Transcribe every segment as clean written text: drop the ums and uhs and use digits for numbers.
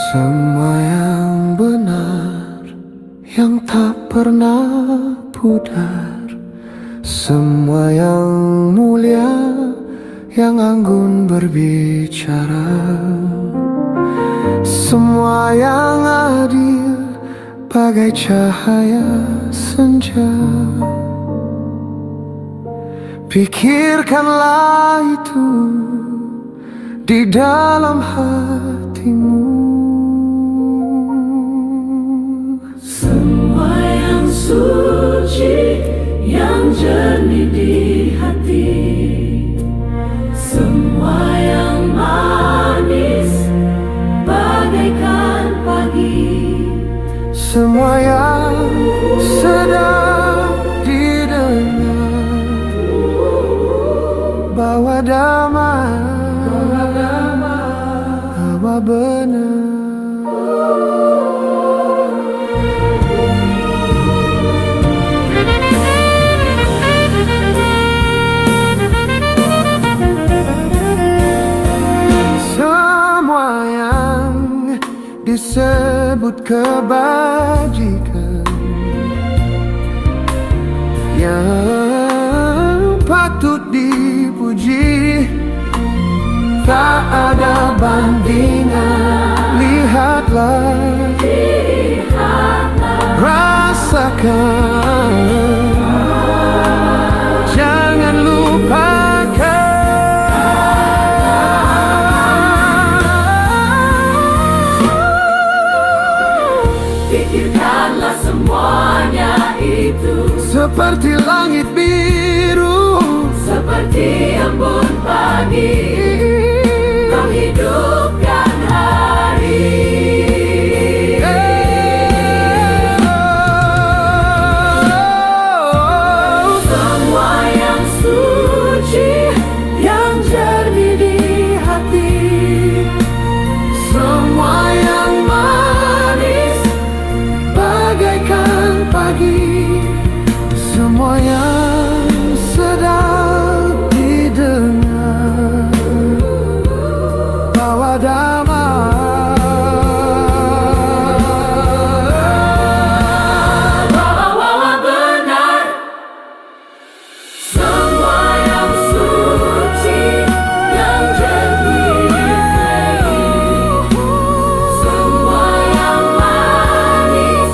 Semua yang benar, yang tak pernah pudar, semua yang mulia, yang anggun berbicara, semua yang adil, bagai cahaya senja. Pikirkanlah itu di dalam hatimu. Semua yang suci, yang jernih di hati, semua yang manis bagaikan pagi, semua yang sedang didengar, bawa damai, bawa benar. Disebut kebajikan, yang patut dipuji, tak ada bandingan. Lihatlah, rasakan, jangan lupakan. Pikirkanlah semuanya itu Seperti langit biru, seperti embun pagi, menghidupkan hari. Semua yang suci, yang jernih di hati, semua yang manis bagaikan pagi, semua yang sedang didengar, bawa damai, bawa benar. Semua yang suci, yang jernih, semua yang manis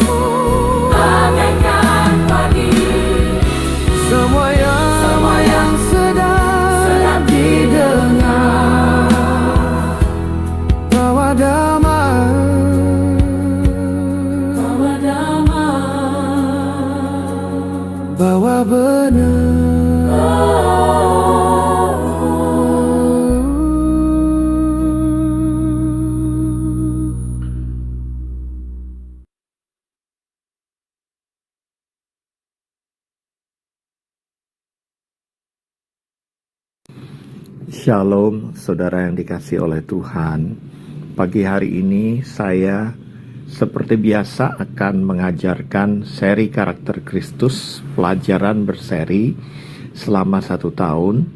bagaikan pagi, semua yang sedang didengar, bawa damai, bawa benar. Shalom, saudara yang dikasihi oleh Tuhan. Pagi hari ini saya seperti biasa akan mengajarkan seri karakter Kristus, pelajaran berseri selama 1 tahun.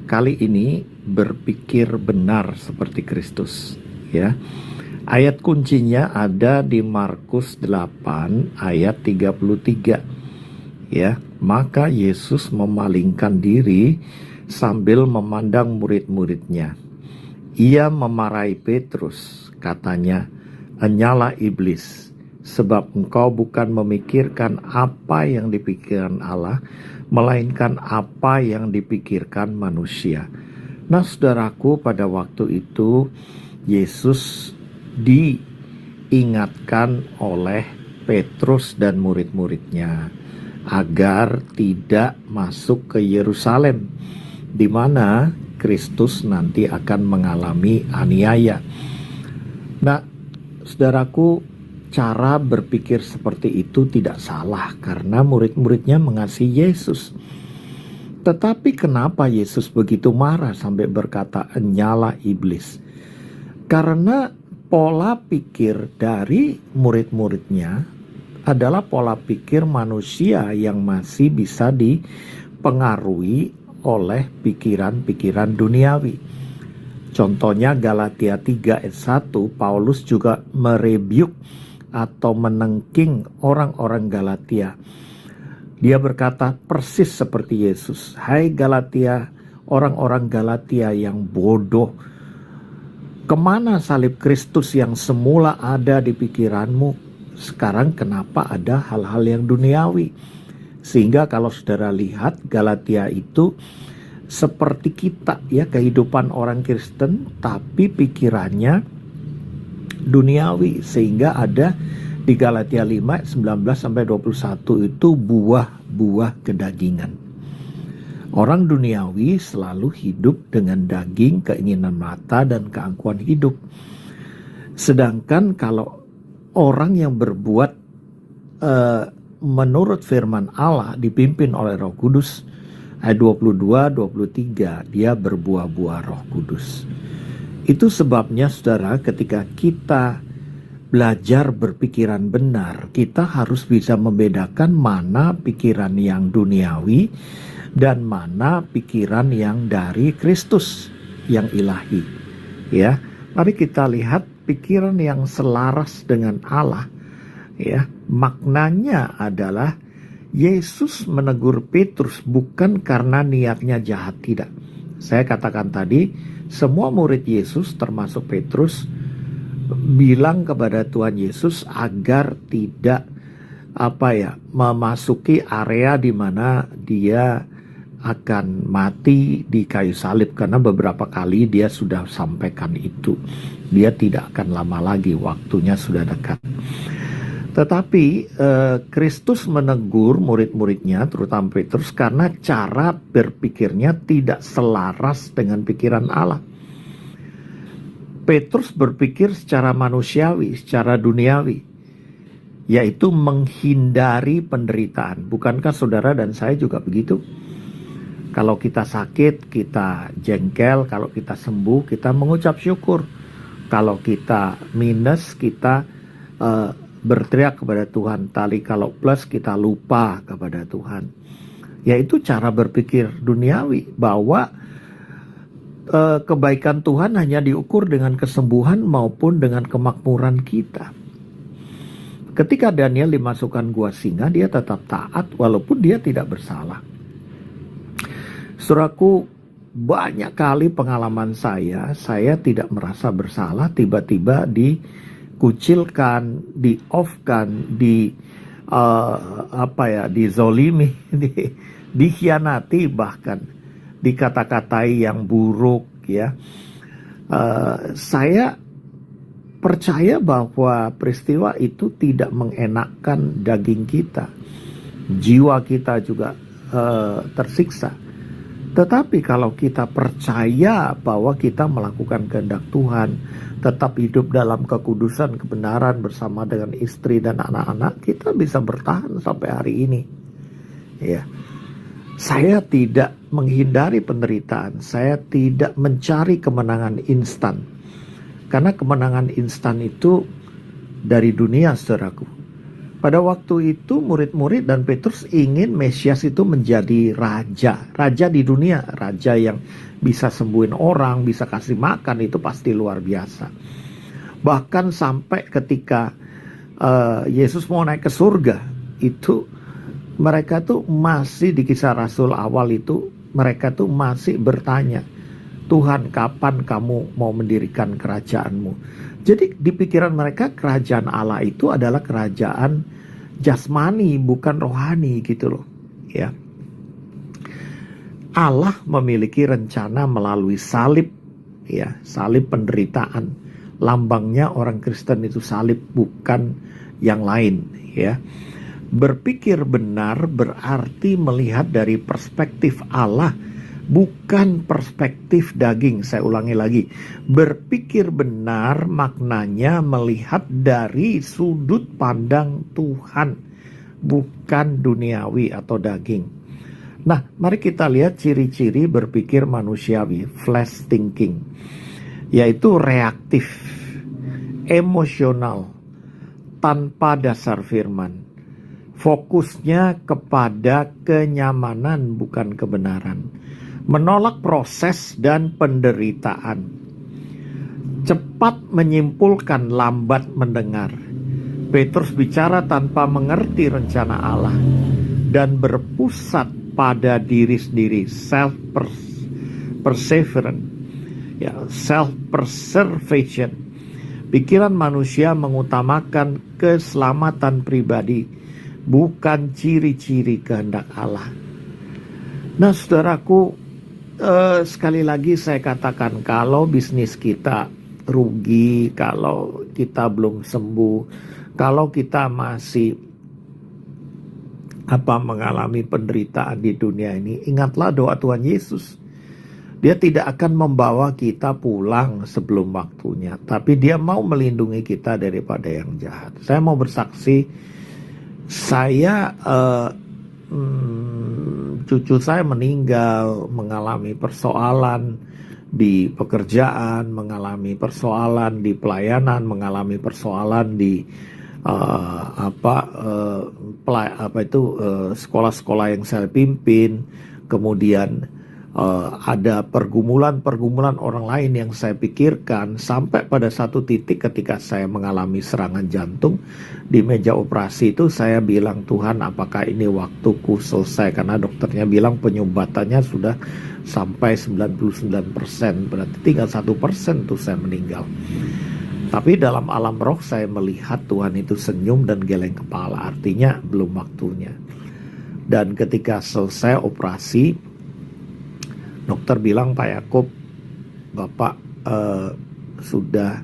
Kali ini berpikir benar seperti Kristus, ya. Ayat kuncinya ada di Markus 8 ayat 33. Ya, maka Yesus memalingkan diri sambil memandang murid-muridnya. Ia memarahi Petrus, katanya, "Enyalah iblis, sebab engkau bukan memikirkan apa yang dipikirkan Allah, melainkan apa yang dipikirkan manusia." Nah, saudaraku, pada waktu itu Yesus diingatkan oleh Petrus dan murid-muridnya agar tidak masuk ke Yerusalem, di mana Kristus nanti akan mengalami aniaya. Nah, saudaraku, cara berpikir seperti itu tidak salah karena murid-muridnya mengasihi Yesus. Tetapi kenapa Yesus begitu marah sampai berkata, "Enyalah iblis"? Karena pola pikir dari murid-muridnya adalah pola pikir manusia yang masih bisa dipengaruhi oleh pikiran-pikiran duniawi. Contohnya Galatia 3 ayat 1, Paulus juga merebyuk atau menengking orang-orang Galatia. Dia berkata persis seperti Yesus, "Hai Galatia, orang-orang Galatia yang bodoh, kemana salib Kristus yang semula ada di pikiranmu? Sekarang kenapa ada hal-hal yang duniawi?" Sehingga kalau saudara lihat, Galatia itu seperti kita ya, kehidupan orang Kristen tapi pikirannya duniawi, sehingga ada di Galatia 5 19-21 itu buah-buah kedagingan. Orang duniawi selalu hidup dengan daging, keinginan mata, dan keangkuhan hidup. Sedangkan kalau orang yang berbuat menurut firman Allah dipimpin oleh Roh Kudus, ayat 22-23, dia berbuah-buah Roh Kudus. Itu sebabnya saudara, ketika kita belajar berpikiran benar, kita harus bisa membedakan mana pikiran yang duniawi dan mana pikiran yang dari Kristus, yang ilahi. Ya, mari kita lihat pikiran yang selaras dengan Allah. Ya, maknanya adalah Yesus menegur Petrus bukan karena niatnya jahat, tidak. Saya katakan tadi, semua murid Yesus termasuk Petrus bilang kepada Tuhan Yesus agar tidak memasuki area di mana dia akan mati di kayu salib, karena beberapa kali dia sudah sampaikan itu. Dia tidak akan lama lagi, waktunya sudah dekat. Tetapi Kristus menegur murid-muridnya, terutama Petrus, karena cara berpikirnya tidak selaras dengan pikiran Allah. Petrus berpikir secara manusiawi, secara duniawi, yaitu menghindari penderitaan. Bukankah saudara dan saya juga begitu? Kalau kita sakit, kita jengkel. Kalau kita sembuh, kita mengucap syukur. Kalau kita minus, kita berteriak kepada Tuhan. Tali kalau plus, kita lupa kepada Tuhan. Yaitu cara berpikir duniawi, bahwa kebaikan Tuhan hanya diukur dengan kesembuhan maupun dengan kemakmuran kita. Ketika Daniel dimasukkan gua singa, dia tetap taat walaupun dia tidak bersalah. Saudaraku, banyak kali pengalaman saya tidak merasa bersalah, tiba-tiba dikucilkan, di-off-kan, dizolimi, dikhianati, bahkan dikata-katai yang buruk ya. Saya percaya bahwa peristiwa itu tidak mengenakkan daging kita, jiwa kita juga tersiksa. Tetapi kalau kita percaya bahwa kita melakukan kehendak Tuhan, tetap hidup dalam kekudusan, kebenaran bersama dengan istri dan anak-anak, kita bisa bertahan sampai hari ini. Ya. Saya tidak menghindari penderitaan, saya tidak mencari kemenangan instan. Karena kemenangan instan itu dari dunia, saudaraku. Pada waktu itu murid-murid dan Petrus ingin Mesias itu menjadi raja di dunia, raja yang bisa sembuhin orang, bisa kasih makan, itu pasti luar biasa. Bahkan sampai ketika Yesus mau naik ke surga, itu mereka tuh masih di Kisah Rasul awal itu, mereka tuh masih bertanya, Tuhan, kapan kamu mau mendirikan kerajaanmu? Jadi di pikiran mereka kerajaan Allah itu adalah kerajaan jasmani, bukan rohani gitu loh. Ya. Allah memiliki rencana melalui salib, ya, salib penderitaan. Lambangnya orang Kristen itu salib, bukan yang lain, ya. Berpikir benar berarti melihat dari perspektif Allah, bukan perspektif daging. Saya ulangi lagi, berpikir benar maknanya melihat dari sudut pandang Tuhan, bukan duniawi atau daging. Nah, mari kita lihat ciri-ciri berpikir manusiawi, flash thinking, yaitu reaktif, emosional, tanpa dasar firman. Fokusnya kepada kenyamanan bukan kebenaran. Menolak proses dan penderitaan. cepat menyimpulkan, lambat mendengar. Petrus bicara tanpa mengerti rencana Allah dan berpusat pada diri sendiri, perseverance, ya, self preservation. Pikiran manusia mengutamakan keselamatan pribadi, bukan ciri-ciri kehendak Allah. Nah, saudaraku, sekali lagi saya katakan, kalau bisnis kita rugi, kalau kita belum sembuh, kalau kita masih mengalami penderitaan di dunia ini, ingatlah doa Tuhan Yesus. Dia tidak akan membawa kita pulang sebelum waktunya, tapi Dia mau melindungi kita daripada yang jahat. Saya mau bersaksi, saya cucu saya meninggal, mengalami persoalan di pekerjaan, mengalami persoalan di pelayanan, mengalami persoalan di sekolah-sekolah yang saya pimpin. Kemudian ada pergumulan orang lain yang saya pikirkan, sampai pada satu titik ketika saya mengalami serangan jantung di meja operasi itu, saya bilang, Tuhan, apakah ini waktuku selesai? Karena dokternya bilang penyumbatannya sudah sampai 99%, berarti tinggal 1% tuh saya meninggal. Tapi dalam alam roh saya melihat Tuhan itu senyum dan geleng kepala, artinya belum waktunya. Dan ketika selesai operasi, dokter bilang, Pak Yakub, Bapak sudah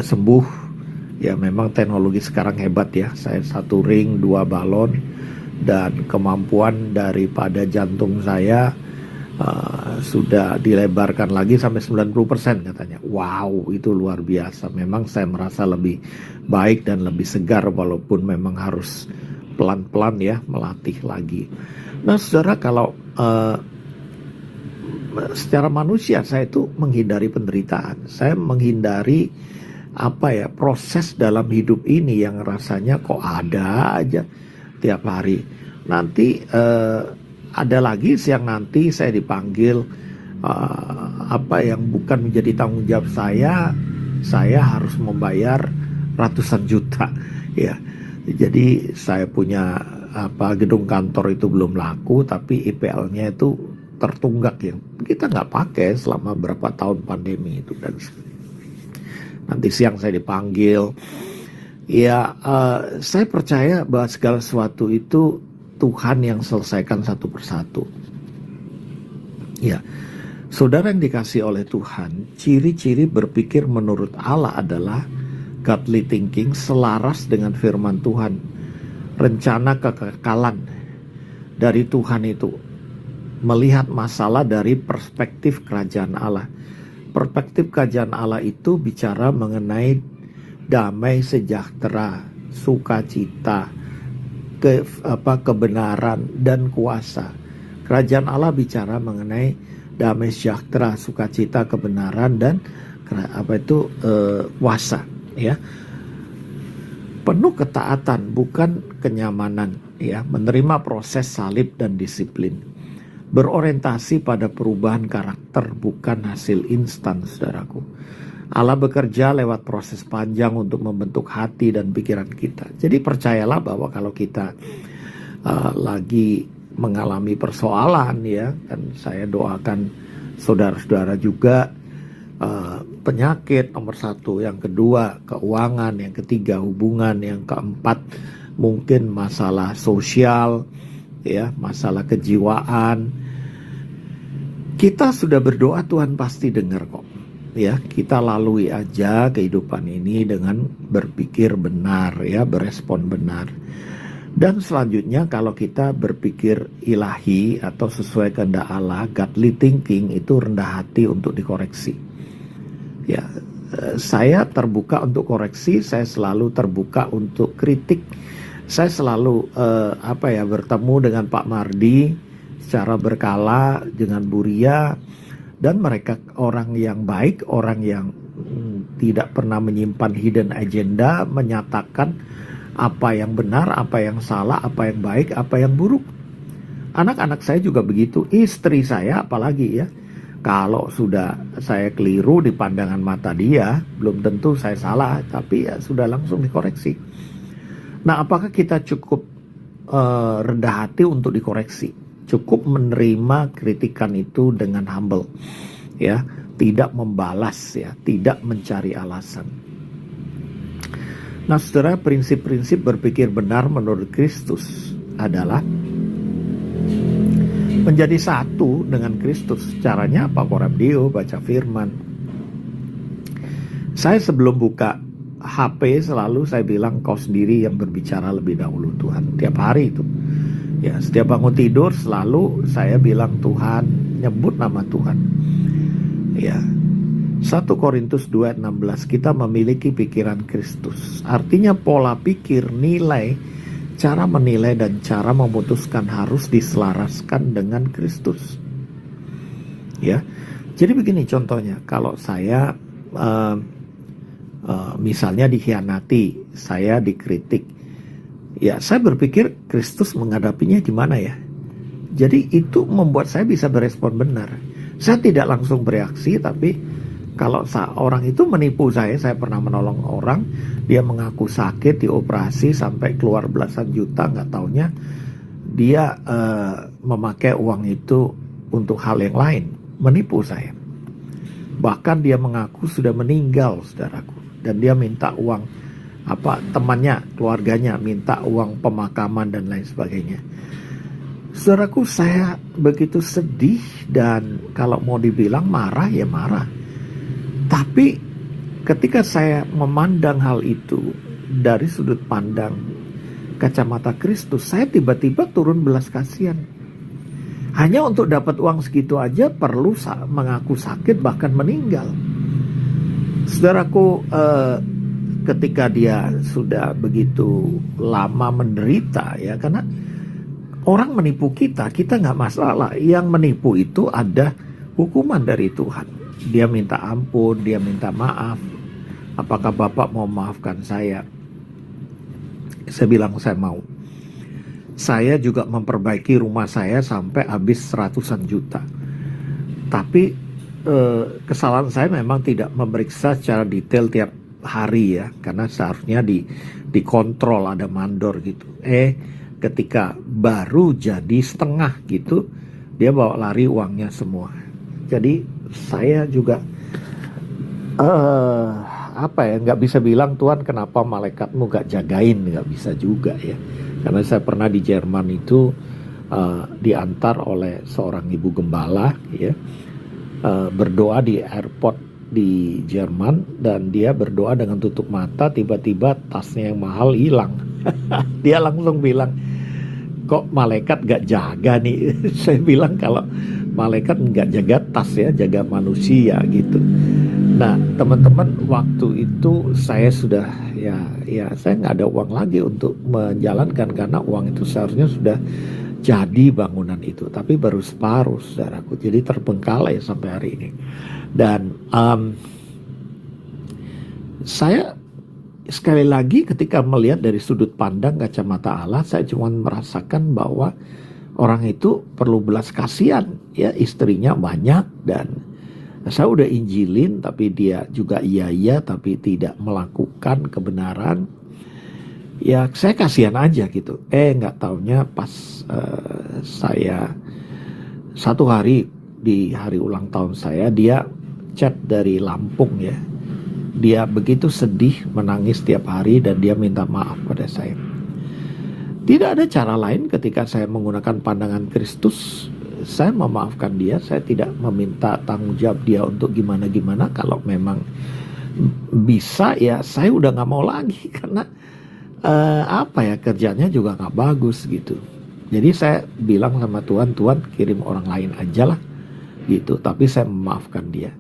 sembuh. Ya, memang teknologi sekarang hebat ya. Saya 1 ring, 2 balon, dan kemampuan daripada jantung saya sudah dilebarkan lagi sampai 90% katanya. Wow, itu luar biasa. Memang saya merasa lebih baik dan lebih segar, walaupun memang harus pelan-pelan ya melatih lagi. Nah, saudara, kalau secara manusia saya itu menghindari penderitaan. Saya menghindari proses dalam hidup ini yang rasanya kok ada aja tiap hari. Nanti ada lagi siang nanti saya dipanggil yang bukan menjadi tanggung jawab saya harus membayar ratusan juta ya. Jadi saya punya gedung kantor itu belum laku, tapi IPL-nya itu tertunggak ya. Kita nggak pakai selama berapa tahun pandemi itu, dan nanti siang saya dipanggil. Ya, saya percaya bahwa segala sesuatu itu Tuhan yang selesaikan satu persatu. Ya, saudara yang dikasih oleh Tuhan, ciri-ciri berpikir menurut Allah adalah godly thinking, selaras dengan firman Tuhan. Rencana kekekalan dari Tuhan itu melihat masalah dari perspektif kerajaan Allah. Perspektif kerajaan Allah itu bicara mengenai damai sejahtera, sukacita, kebenaran dan kuasa. Kerajaan Allah bicara mengenai damai sejahtera, sukacita, kebenaran dan kuasa ya. Penuh ketaatan, bukan kenyamanan ya. Menerima proses salib dan disiplin. Berorientasi pada perubahan karakter, bukan hasil instan, saudaraku. Allah bekerja lewat proses panjang untuk membentuk hati dan pikiran kita. Jadi percayalah bahwa kalau kita lagi mengalami persoalan ya, dan saya doakan saudara-saudara juga, penyakit nomor 1, yang kedua keuangan, yang ketiga hubungan, yang keempat mungkin masalah sosial ya, masalah kejiwaan. Kita sudah berdoa, Tuhan pasti dengar kok. Ya, kita lalui aja kehidupan ini dengan berpikir benar ya, berespon benar. Dan selanjutnya kalau kita berpikir ilahi atau sesuai kehendak Allah, godly thinking, itu rendah hati untuk dikoreksi. Ya, saya terbuka untuk koreksi, saya selalu terbuka untuk kritik. Saya selalu bertemu dengan Pak Mardi secara berkala, dengan Bu Ria, dan mereka orang yang baik, orang yang tidak pernah menyimpan hidden agenda, menyatakan apa yang benar, apa yang salah, apa yang baik, apa yang buruk. Anak-anak saya juga begitu, istri saya apalagi ya. Kalau sudah saya keliru di pandangan mata dia, belum tentu saya salah, tapi ya sudah langsung dikoreksi. Nah, apakah kita cukup rendah hati untuk dikoreksi? Cukup menerima kritikan itu dengan humble, ya, tidak membalas, ya, tidak mencari alasan. Nah, saudara, prinsip-prinsip berpikir benar menurut Kristus adalah menjadi satu dengan Kristus. Caranya apa? Korabdio, baca firman. Saya sebelum buka HP selalu saya bilang, kau sendiri yang berbicara lebih dahulu Tuhan. Tiap hari itu. Ya, setiap bangun tidur selalu saya bilang Tuhan, nyebut nama Tuhan. Ya. 1 Korintus 2:16, kita memiliki pikiran Kristus. Artinya pola pikir, nilai, cara menilai dan cara memutuskan harus diselaraskan dengan Kristus. Ya. Jadi begini contohnya, kalau saya misalnya dikhianati, saya dikritik, ya saya berpikir Kristus menghadapinya gimana ya. Jadi itu membuat saya bisa berespon benar. Saya tidak langsung bereaksi, tapi kalau orang itu menipu saya pernah menolong orang, dia mengaku sakit, dioperasi sampai keluar belasan juta, nggak taunya dia memakai uang itu untuk hal yang lain, menipu saya. Bahkan dia mengaku sudah meninggal, saudaraku, dan dia minta uang temannya, keluarganya minta uang pemakaman dan lain sebagainya. Saudaraku, saya begitu sedih dan kalau mau dibilang marah ya marah. Tapi ketika saya memandang hal itu dari sudut pandang kacamata Kristus, saya tiba-tiba turun belas kasihan. Hanya untuk dapat uang segitu aja perlu mengaku sakit bahkan meninggal. Saudaraku, ketika dia sudah begitu lama menderita, ya, karena orang menipu kita nggak masalah. Yang menipu itu ada hukuman dari Tuhan. Dia minta ampun, dia minta maaf. Apakah Bapak mau maafkan saya? Saya bilang saya mau. Saya juga memperbaiki rumah saya sampai habis ratusan juta. Tapi kesalahan saya memang tidak memeriksa secara detail tiap hari, ya, karena seharusnya dikontrol, ada mandor gitu. Ketika baru jadi setengah gitu, dia bawa lari uangnya semua. Jadi saya juga nggak bisa bilang Tuhan kenapa malaikatmu gak jagain, nggak bisa juga, ya, karena saya pernah di Jerman itu diantar oleh seorang ibu gembala, ya, berdoa di airport di Jerman, dan dia berdoa dengan tutup mata, tiba-tiba tasnya yang mahal hilang. Dia langsung bilang, kok malaikat gak jaga nih? Saya bilang kalau malaikat nggak jaga tas, ya, jaga manusia gitu. Nah, teman-teman, waktu itu saya sudah ya saya nggak ada uang lagi untuk menjalankan, karena uang itu seharusnya sudah jadi bangunan itu, tapi baru separuh, saudaraku. Jadi terbengkalai sampai hari ini. Dan saya sekali lagi ketika melihat dari sudut pandang kacamata Allah, saya cuma merasakan bahwa orang itu perlu belas kasihan, ya, istrinya banyak dan saya udah injilin tapi dia juga iya tapi tidak melakukan kebenaran. Ya saya kasihan aja gitu. Nggak taunya pas saya satu hari di hari ulang tahun saya, dia chat dari Lampung, ya. Dia begitu sedih, menangis tiap hari dan dia minta maaf pada saya. Tidak ada cara lain ketika saya menggunakan pandangan Kristus. Saya memaafkan dia, saya tidak meminta tanggung jawab dia untuk gimana-gimana. Kalau memang bisa, ya saya udah gak mau lagi, karena kerjanya juga gak bagus gitu. Jadi saya bilang sama Tuhan, Tuhan kirim orang lain aja lah gitu. Tapi saya memaafkan dia.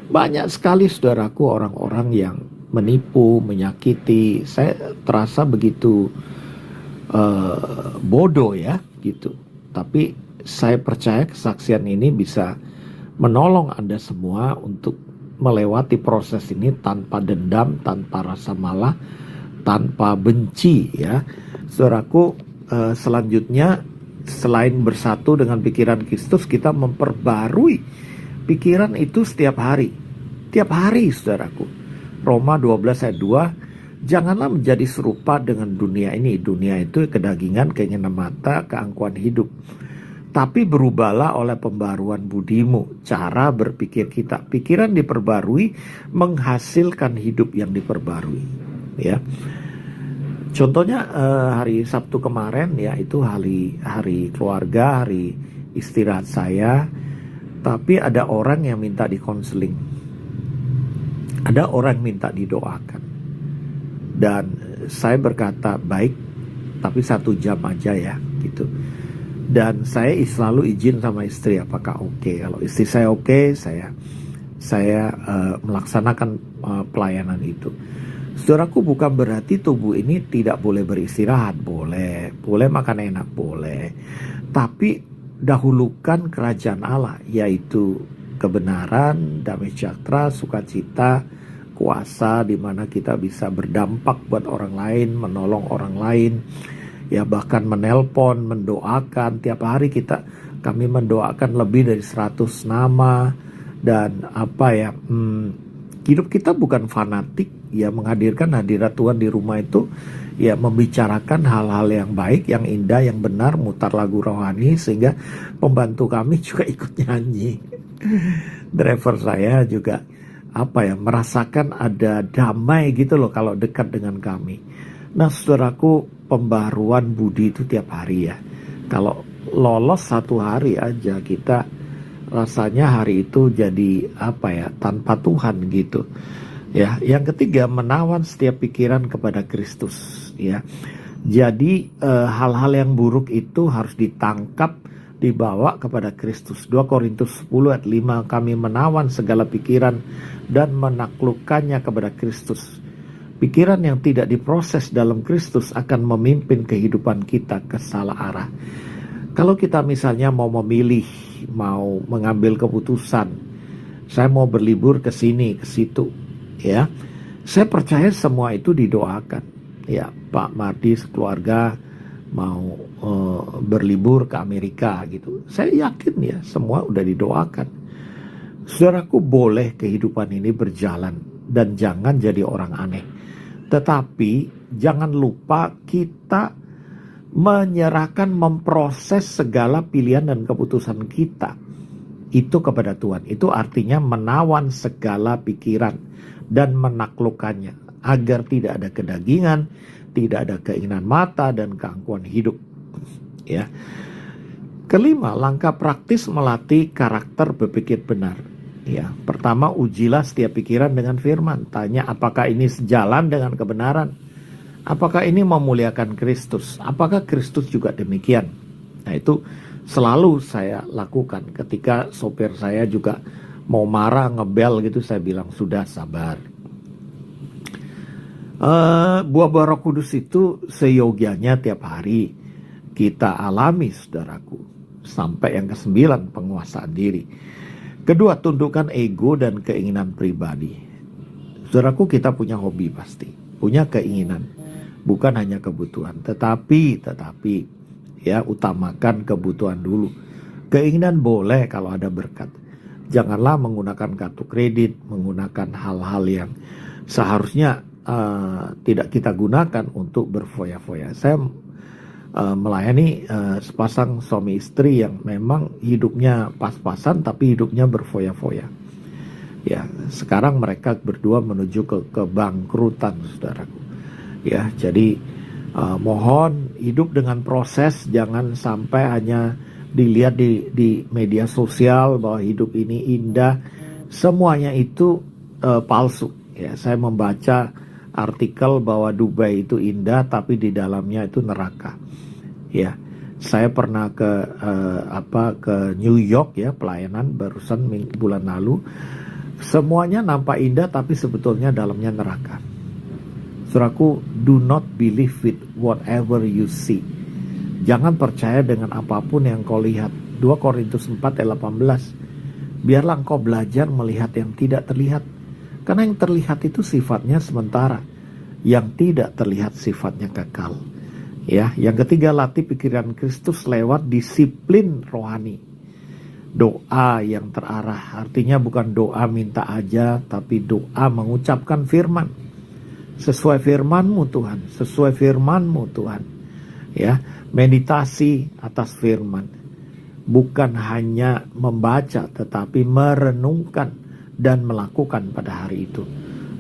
Banyak sekali, saudaraku, orang-orang yang menipu, menyakiti. Saya terasa begitu bodoh, ya gitu. Tapi saya percaya kesaksian ini bisa menolong Anda semua untuk melewati proses ini tanpa dendam, tanpa rasa malah, tanpa benci, ya. Saudaraku, selanjutnya selain bersatu dengan pikiran Kristus, kita memperbarui Pikiran itu setiap hari. Tiap hari, saudaraku. Roma 12 ayat 2, janganlah menjadi serupa dengan dunia ini. Dunia itu kedagingan, keinginan mata, keangkuhan hidup. Tapi berubahlah oleh pembaruan budimu, cara berpikir kita. Pikiran diperbarui menghasilkan hidup yang diperbarui. Ya, contohnya hari Sabtu kemarin ya, itu hari keluarga, hari istirahat saya. Tapi ada orang yang minta dikonseling, ada orang minta didoakan, dan saya berkata baik, tapi 1 jam aja ya gitu. Dan saya selalu izin sama istri apakah oke. Kalau istri saya oke, saya melaksanakan pelayanan itu. Saudaraku, bukan berarti tubuh ini tidak boleh beristirahat, boleh makan enak, boleh. Tapi dahulukan kerajaan Allah, yaitu kebenaran, damai sejahtera, sukacita, kuasa, di mana kita bisa berdampak buat orang lain, menolong orang lain, ya bahkan menelpon, mendoakan. Tiap hari kami mendoakan lebih dari 100 nama. Dan hidup kita bukan fanatik, ya menghadirkan hadirat Tuhan di rumah itu, ya membicarakan hal-hal yang baik, yang indah, yang benar, mutar lagu rohani, sehingga pembantu kami juga ikut nyanyi. Driver saya juga merasakan ada damai gitu loh kalau dekat dengan kami. Nah, saudaraku, pembaruan budi itu tiap hari ya. Kalau lolos 1 hari aja, kita rasanya hari itu jadi tanpa Tuhan gitu. Ya, yang ketiga, menawan setiap pikiran kepada Kristus. Ya, jadi hal-hal yang buruk itu harus ditangkap, dibawa kepada Kristus. 2 Korintus 10 ayat 5, kami menawan segala pikiran dan menaklukkannya kepada Kristus. Pikiran yang tidak diproses dalam Kristus akan memimpin kehidupan kita ke salah arah. Kalau kita misalnya mau memilih, mau mengambil keputusan, saya mau berlibur ke sini, ke situ, ya, saya percaya semua itu didoakan. Ya, Pak Mardi sekeluarga mau berlibur ke Amerika gitu, saya yakin ya semua udah didoakan. Saudaraku, boleh kehidupan ini berjalan dan jangan jadi orang aneh. Tetapi jangan lupa kita menyerahkan, memproses segala pilihan dan keputusan kita itu kepada Tuhan. Itu artinya menawan segala pikiran dan menaklukkannya, agar tidak ada kedagingan, tidak ada keinginan mata dan keangkuhan hidup. Ya. Kelima, langkah praktis melatih karakter berpikir benar. Ya, pertama, ujilah setiap pikiran dengan firman. Tanya apakah ini sejalan dengan kebenaran. Apakah ini memuliakan Kristus? Apakah Kristus juga demikian? Nah, itu selalu saya lakukan. Ketika sopir saya juga mau marah, ngebel gitu, saya bilang sudah, sabar. Buah-buah Roh Kudus itu seyogianya tiap hari kita alami, saudaraku. Sampai yang ke-9, penguasaan diri. Kedua, tundukkan ego dan keinginan pribadi. Saudaraku, kita punya hobi pasti, punya keinginan, bukan hanya kebutuhan. Tetapi ya, utamakan kebutuhan dulu. Keinginan boleh kalau ada berkat. Janganlah menggunakan kartu kredit, menggunakan hal-hal yang seharusnya tidak kita gunakan untuk berfoya-foya. Saya melayani sepasang suami istri yang memang hidupnya pas-pasan tapi hidupnya berfoya-foya. Ya, sekarang mereka berdua menuju ke kebangkrutan, saudaraku. Ya, jadi mohon hidup dengan proses, jangan sampai hanya dilihat di media sosial bahwa hidup ini indah. Semuanya itu palsu. Ya, saya membaca artikel bahwa Dubai itu indah tapi di dalamnya itu neraka. Ya, saya pernah ke New York ya, pelayanan barusan bulan lalu. Semuanya nampak indah tapi sebetulnya dalamnya neraka. Saudaraku, do not believe with whatever you see. Jangan percaya dengan apapun yang kau lihat. 2 Korintus 4 ayat 18. Biarlah engkau belajar melihat yang tidak terlihat. Karena yang terlihat itu sifatnya sementara, yang tidak terlihat sifatnya kekal. Ya, yang ketiga, latih pikiran Kristus lewat disiplin rohani. doa yang terarah. Artinya bukan doa minta aja, tapi doa mengucapkan firman. Sesuai firman-Mu Tuhan, sesuai firman-Mu Tuhan. Ya, meditasi atas firman. Bukan hanya membaca, tetapi merenungkan dan melakukan pada hari itu.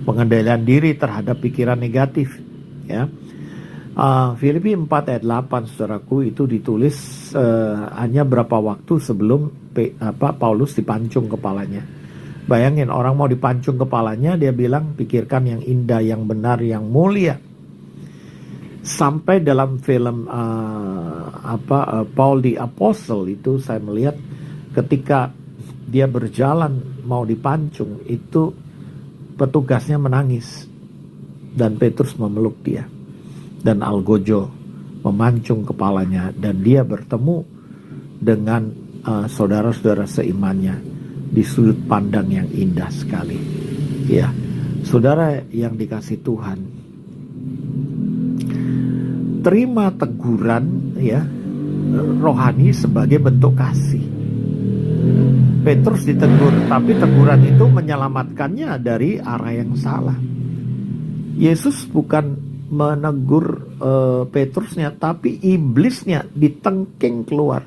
Pengendalian diri terhadap pikiran negatif. Ya, Filipi 4 ayat 8 saudaraku, itu ditulis hanya berapa waktu sebelum Paulus dipancung kepalanya. Bayangin, orang mau dipancung kepalanya, dia bilang pikirkan yang indah, yang benar, yang mulia. Sampai dalam film Paul the Apostle itu saya melihat ketika dia berjalan mau dipancung, itu petugasnya menangis dan Petrus memeluk dia. Dan Algojo memancung kepalanya dan dia bertemu dengan saudara-saudara seimannya di sudut pandang yang indah sekali. Ya, saudara yang dikasih Tuhan, terima teguran ya rohani sebagai bentuk kasih. Petrus ditegur, tapi teguran itu menyelamatkannya dari arah yang salah. Yesus bukan menegur Petrusnya, tapi iblisnya ditengking keluar.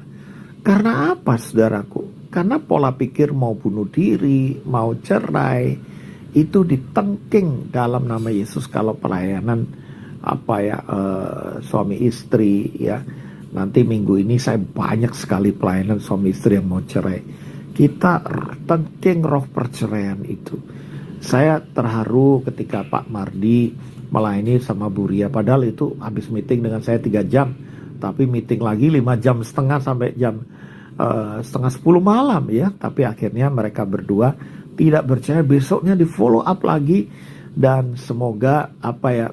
Karena apa saudaraku? Karena pola pikir mau bunuh diri, mau cerai, itu ditengking dalam nama Yesus. Kalau pelayanan suami istri ya, nanti minggu ini saya banyak sekali pelayanan suami istri yang mau cerai. Kita tengking roh perceraian itu. Saya terharu ketika Pak Mardi melayani sama Bu Ria, padahal itu habis meeting dengan saya 3 jam, tapi meeting lagi 5 jam setengah sampai jam setengah 10 malam ya. Tapi akhirnya mereka berdua tidak percaya, besoknya di follow up lagi, dan semoga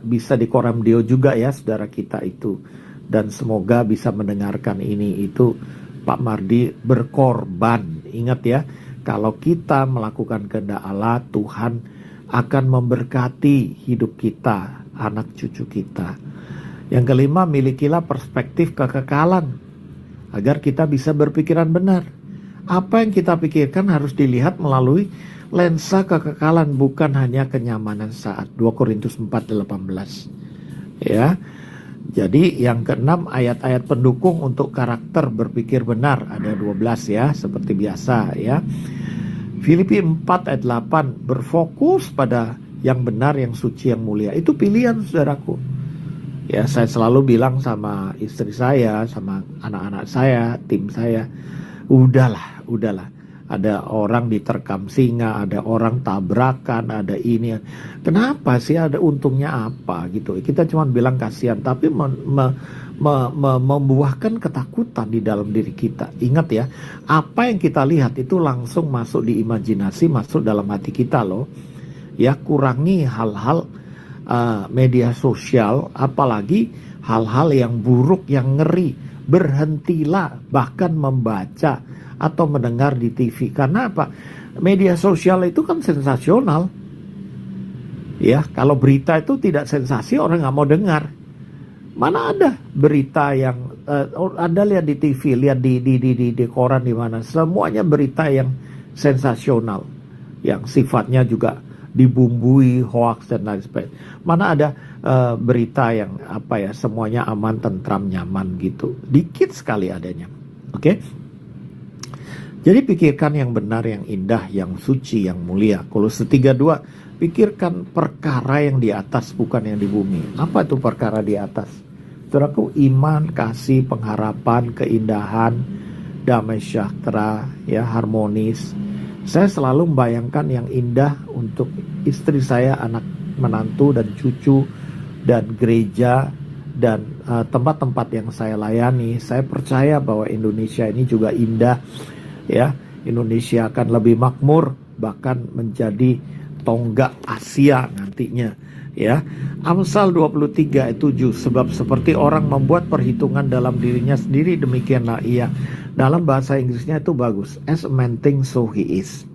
bisa di Koramdeo juga ya saudara kita itu, dan semoga bisa mendengarkan ini. Itu Pak Mardi berkorban. Ingat ya, kalau kita melakukan kehendak Allah, Tuhan akan memberkati hidup kita, anak cucu kita. Yang kelima, milikilah perspektif kekekalan agar kita bisa berpikiran benar. Apa yang kita pikirkan harus dilihat melalui lensa kekekalan, bukan hanya kenyamanan saat. 2 Korintus 4:18. Ya. Jadi yang keenam, ayat-ayat pendukung untuk karakter berpikir benar ada 12 ya, seperti biasa ya. Filipi 4 ayat 8, berfokus pada yang benar, yang suci, yang mulia. Itu pilihan saudaraku. Ya, saya selalu bilang sama istri saya, sama anak-anak saya, tim saya, udahlah. Ada orang diterkam singa, ada orang tabrakan, ada ini. Kenapa sih, ada untungnya apa gitu? Kita cuma bilang kasihan, tapi membuahkan ketakutan di dalam diri kita. Ingat ya, apa yang kita lihat itu langsung masuk di imajinasi, masuk dalam hati kita loh. Ya, kurangi hal-hal media sosial, apalagi hal-hal yang buruk, yang ngeri. Berhentilah bahkan membaca atau mendengar di TV. Karena apa? Media sosial itu kan sensasional. Ya, kalau berita itu tidak sensasi, orang nggak mau dengar. Mana ada berita yang Anda lihat di TV, lihat di koran, di mana, semuanya berita yang sensasional, yang sifatnya juga dibumbui hoax dan lain sebagainya. Mana ada berita yang semuanya aman, tentram, nyaman gitu. Dikit sekali adanya. Oke? Jadi pikirkan yang benar, yang indah, yang suci, yang mulia. Kolose 3:2, pikirkan perkara yang di atas, bukan yang di bumi. Apa itu perkara di atas? Saudaraku, iman, kasih, pengharapan, keindahan, damai sejahtera, ya, harmonis. Saya selalu membayangkan yang indah untuk istri saya, anak menantu dan cucu, dan gereja, dan tempat-tempat yang saya layani. Saya percaya bahwa Indonesia ini juga indah, ya. Indonesia akan lebih makmur, bahkan menjadi tonggak Asia nantinya, ya. Amsal 23:7, sebab seperti orang membuat perhitungan dalam dirinya sendiri, demikianlah ia. Dalam bahasa Inggrisnya itu bagus, as a man thinks so he is.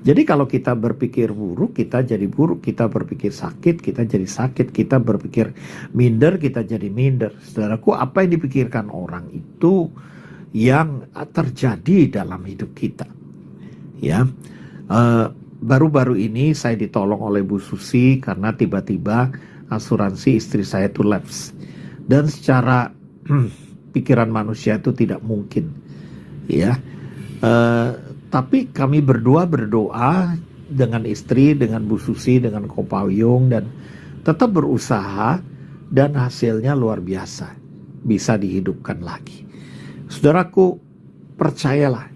Jadi kalau kita berpikir buruk, kita jadi buruk. Kita berpikir sakit, kita jadi sakit. Kita berpikir minder, kita jadi minder. Saudaraku, apa yang dipikirkan orang itu, yang terjadi dalam hidup kita. Ya, baru-baru ini saya ditolong oleh Bu Susi karena tiba-tiba asuransi istri saya itu lapse, dan secara pikiran manusia itu tidak mungkin, ya. Tapi kami berdua berdoa dengan istri, dengan Bu Susi, dengan Ko Payung, dan tetap berusaha, dan hasilnya luar biasa, bisa dihidupkan lagi. Saudaraku, percayalah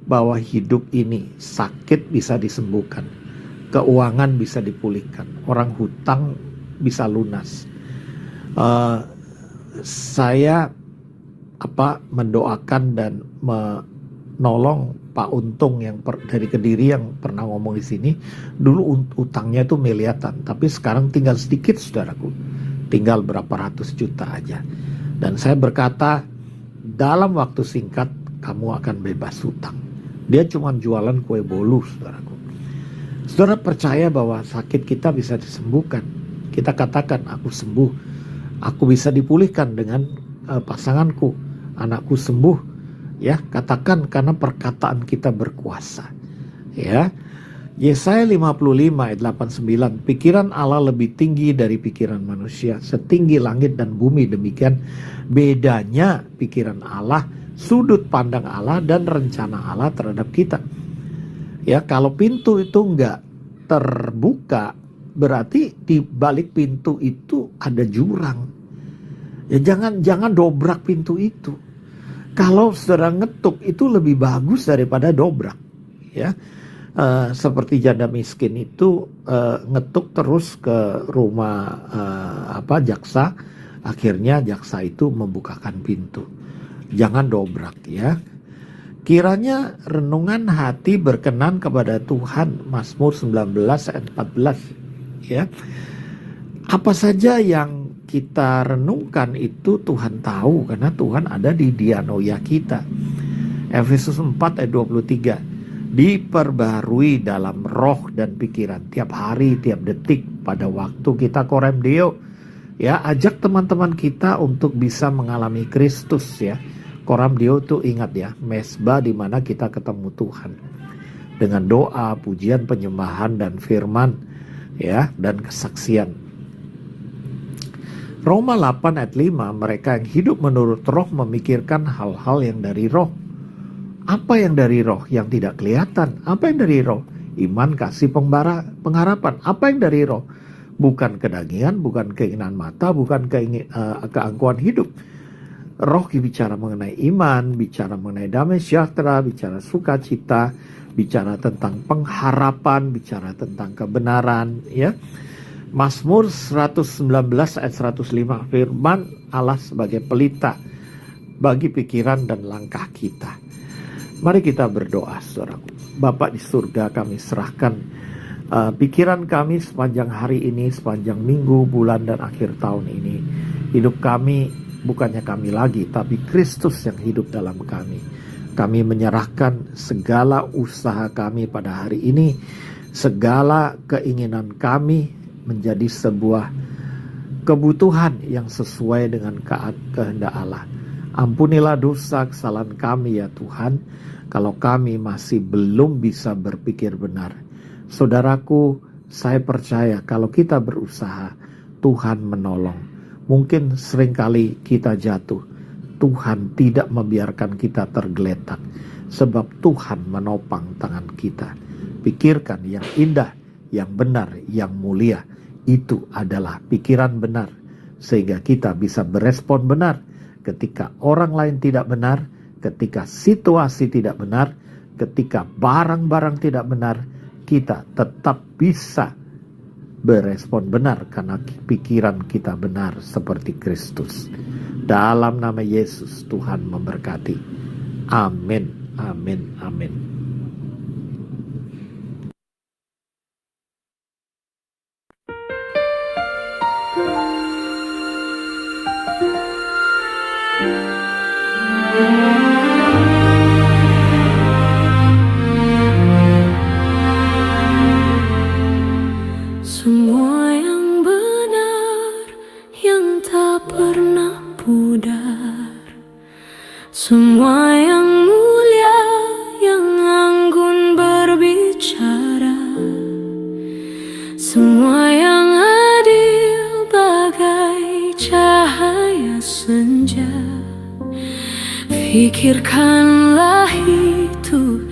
bahwa hidup ini, sakit bisa disembuhkan, keuangan bisa dipulihkan, orang hutang bisa lunas. Saya mendoakan dan menolong Pak Untung yang dari Kediri yang pernah ngomong di sini. Dulu utangnya itu miliaran, tapi sekarang tinggal sedikit, saudaraku, tinggal berapa ratus juta aja. Dan saya berkata, dalam waktu singkat kamu akan bebas hutang. Dia cuma jualan kue bolu, saudaraku. Saudara percaya bahwa sakit kita bisa disembuhkan. Kita katakan, aku sembuh, aku bisa dipulihkan dengan pasanganku, anakku sembuh. Ya, katakan, karena perkataan kita berkuasa. Ya, Yesaya 55 ayat 89, pikiran Allah lebih tinggi dari pikiran manusia, setinggi langit dan bumi. Demikian bedanya pikiran Allah, sudut pandang Allah, dan rencana Allah terhadap kita. Ya, kalau pintu itu enggak terbuka, berarti di balik pintu itu ada jurang. Ya, jangan dobrak pintu itu. Kalau saudara ngetuk itu lebih bagus daripada dobrak. Ya, seperti janda miskin itu ngetuk terus ke rumah jaksa, akhirnya jaksa itu membukakan pintu. Jangan dobrak, ya. Kiranya renungan hati berkenan kepada Tuhan. Mazmur 19 ayat 14. Ya, apa saja yang kita renungkan itu Tuhan tahu, karena Tuhan ada di dianoia kita. Efesus 4 ayat 23, diperbarui dalam roh dan pikiran tiap hari, tiap detik, pada waktu kita korem deo. Ya, ajak teman-teman kita untuk bisa mengalami Kristus, ya. Korem deo itu ingat, ya, mesbah di mana kita ketemu Tuhan dengan doa, pujian, penyembahan, dan firman, ya, dan kesaksian. Roma 8 ayat 5, mereka yang hidup menurut roh memikirkan hal-hal yang dari roh. Apa yang dari roh? Yang tidak kelihatan. Apa yang dari roh? Iman, kasih, pengharapan. Apa yang dari roh? Bukan kedagingan, bukan keinginan mata, bukan keangkuhan hidup. Roh bicara mengenai iman, bicara mengenai damai sejahtera, bicara sukacita, bicara tentang pengharapan, bicara tentang kebenaran, ya. Mazmur 119 ayat 105, firman Allah sebagai pelita bagi pikiran dan langkah kita. Mari kita berdoa, saudaraku. Bapa di surga, kami serahkan pikiran kami sepanjang hari ini, sepanjang minggu, bulan, dan akhir tahun ini. Hidup kami bukannya kami lagi, tapi Kristus yang hidup dalam kami. Kami menyerahkan segala usaha kami pada hari ini, segala keinginan kami menjadi sebuah kebutuhan yang sesuai dengan kehendak Allah. Ampunilah dosa kesalahan kami, ya Tuhan, kalau kami masih belum bisa berpikir benar. Saudaraku, saya percaya kalau kita berusaha, Tuhan menolong. Mungkin seringkali kita jatuh, Tuhan tidak membiarkan kita tergeletak, sebab Tuhan menopang tangan kita. Pikirkan yang indah, yang benar, yang mulia. Itu adalah pikiran benar, sehingga kita bisa berespon benar ketika orang lain tidak benar, ketika situasi tidak benar, ketika barang-barang tidak benar. Kita tetap bisa berespon benar karena pikiran kita benar seperti Kristus. Dalam nama Yesus, Tuhan memberkati. Amin, amin, amin. Semua yang benar, yang tak pernah pudar, semua yang semua yang adil bagai cahaya senja. Pikirkanlah itu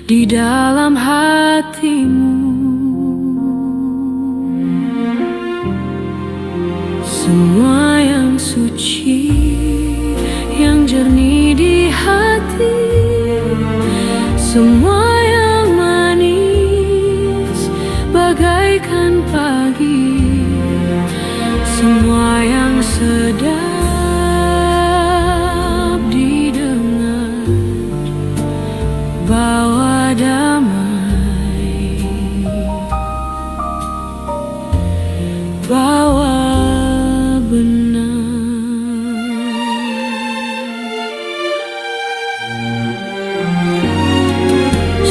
di dalam hatimu. Semua yang suci, yang jernih di hati, semua yang manis bagaikan pagi, semua yang sedap didengar bawa damai, bawa benar.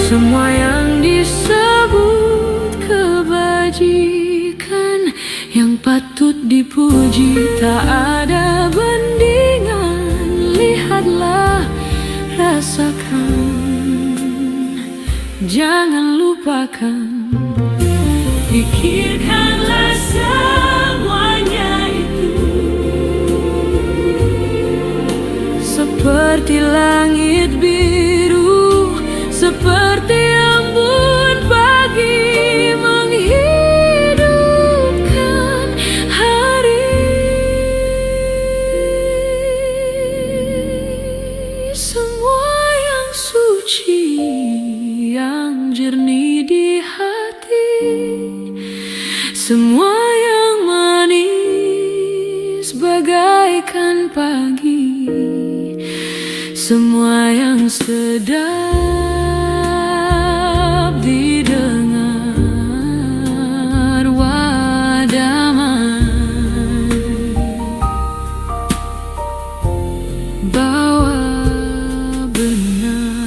Semua yang disebut kebajikan, yang patut dipuji, tak ada bandingan. Lihatlah, rasakan, jangan lupakan. Pikirkanlah semuanya itu seperti langit biru, seperti embun pagi menghidupkan hari. Semua yang suci, yang jernih di hati, semua yang manis bagaikan pagi, semua yang sedap didengar wadamai, bawa benar.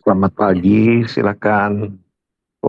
Selamat pagi, silakan.